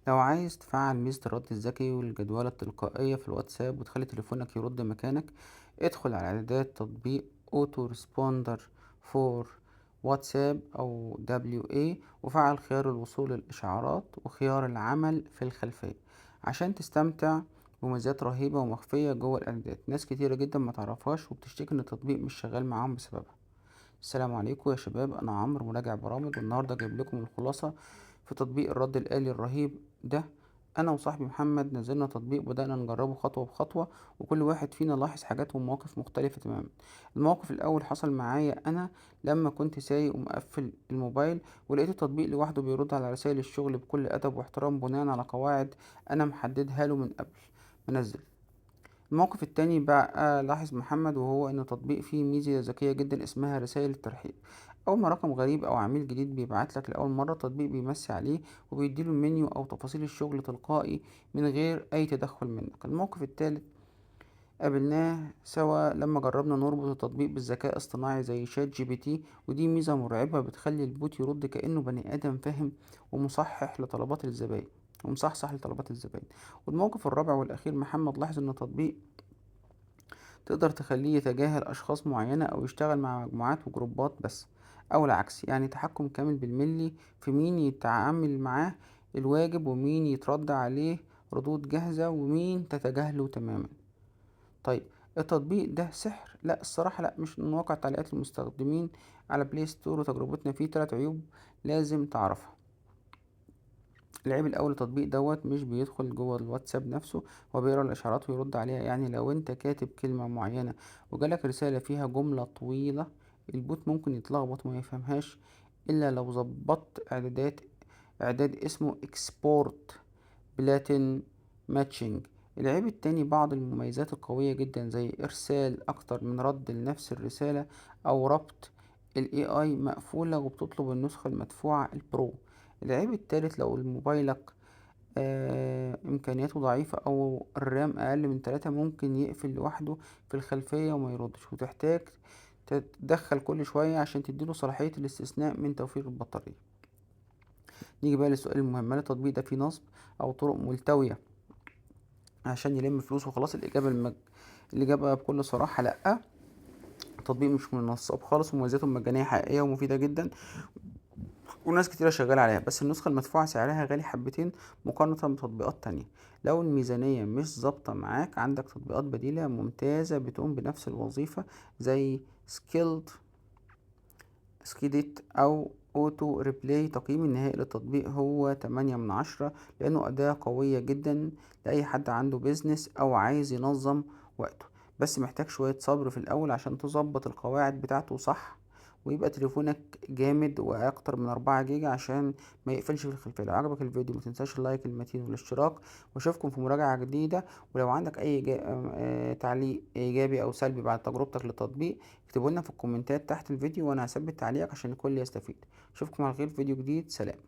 لو عايز تفعل ميزة الرد الذكي والجدولة التلقائية في الواتساب وتخلي تليفونك يرد مكانك، ادخل على إعدادات تطبيق أوتو ريسبوندر فور واتساب أو WA، وفعل خيار الوصول للإشعارات وخيار العمل في الخلفية عشان تستمتع بميزات رهيبة ومخفية جوه الإعدادات. ناس كتيرة جدا ما تعرفهاش وبتشتكي إن التطبيق مش شغال معاهم بسببها. السلام عليكم يا شباب، أنا عمرو مراجع برامج، والنهاردة جايب لكم الخلاصة في تطبيق الرد الآلي الرهيب ده. أنا وصاحبي محمد نزلنا تطبيق وبدأنا نجربه خطوة بخطوة، وكل واحد فينا لاحظ حاجات ومواقف مختلفة تماما. الموقف الأول حصل معايا أنا لما كنت سايق ومقفل الموبايل، ولقيت التطبيق لوحده بيرد على رسائل الشغل بكل أدب واحترام بناء على قواعد أنا محددها له من قبل ما أنزل. الموقف التاني بقى لاحظ محمد، وهو إن التطبيق فيه ميزة ذكية جدا اسمها رسائل الترحيب. أول ما رقم غريب أو عميل جديد بيبعتلك لأول مرة، التطبيق بيمسي عليه وبيديله المنيو أو تفاصيل الشغل تلقائي من غير أي تدخل منك. الموقف التالت قابلناه سوا لما جربنا نربط التطبيق بالذكاء الاصطناعي زي شات جي بي تي، ودي ميزة مرعبة بتخلي البوت يرد كأنه بني آدم فاهم ومصحح لطلبات الزباين ومصحصح لطلبات الزباين. والموقف الرابع والأخير، محمد لاحظ إن التطبيق تقدر تخليه يتجاهل أشخاص معينة أو يشتغل مع مجموعات وجروبات بس، أو العكس، يعني تحكم كامل بالملي في مين يتعامل معاه الواجب ومين يترد عليه ردود جاهزة ومين تتجاهله تماما. طيب، التطبيق ده سحر؟ لا الصراحة لا، مش من واقع تعليقات المستخدمين على بلاي ستور وتجربتنا فيه 3 عيوب لازم تعرفها. العيب الاول، التطبيق دوت مش بيدخل جوه الواتساب نفسه، هو بيقرا الاشعارات ويرد عليها. يعني لو انت كاتب كلمة معينة وجالك رسالة فيها جملة طويلة، البوت ممكن يتلخبط وما يفهمهاش الا لو ظبطت اعداد اسمه اكسبورت بلاتين ماتشنج. العيب التاني، بعض المميزات القوية جدا زي ارسال اكتر من رد لنفس الرسالة او ربط ال AI مقفولة وبتطلب النسخة المدفوعة البرو. العيب التالت، لو الموبايلك إمكانياته ضعيفة أو الرام أقل من 3، ممكن يقفل لوحده في الخلفية وما يردش، وتحتاج تتدخل كل شوية عشان تديله صلاحية الاستثناء من توفير البطارية. نيجي بقى للسؤال المهم، هل التطبيق ده فيه نصب أو طرق ملتوية عشان يلم فلوس وخلاص؟ الإجابة بكل صراحة لأ. التطبيق مش من نصاب خالص، ومميزاته المجانية حقيقية ومفيدة جدا، وناس كتيرة شغالة عليها، بس النسخة المدفوعة سعرها غالي حبتين مقارنة بتطبيقات تانية. لو الميزانية مش ظابطة معاك، عندك تطبيقات بديلة ممتازة بتقوم بنفس الوظيفة زي سكيديت أو أوتو ريبلاي. تقييمي النهائي للتطبيق هو 8/10، لأنه أداة قوية جدا لأي حد عنده بيزنس أو عايز ينظم وقته، بس محتاج شوية صبر في الأول عشان تظبط القواعد بتاعته صح، ويبقى تليفونك جامد واكتر من 4 جيجا عشان ما يقفلش في الخلفيه. لو عجبك الفيديو متنساش اللايك المتين والاشتراك، واشوفكم في مراجعه جديده. ولو عندك اي تعليق ايجابي او سلبي بعد تجربتك للتطبيق، اكتبوا لنا في الكومنتات تحت الفيديو وانا هثبت تعليقك عشان الكل يستفيد. اشوفكم على خير في فيديو جديد، سلام.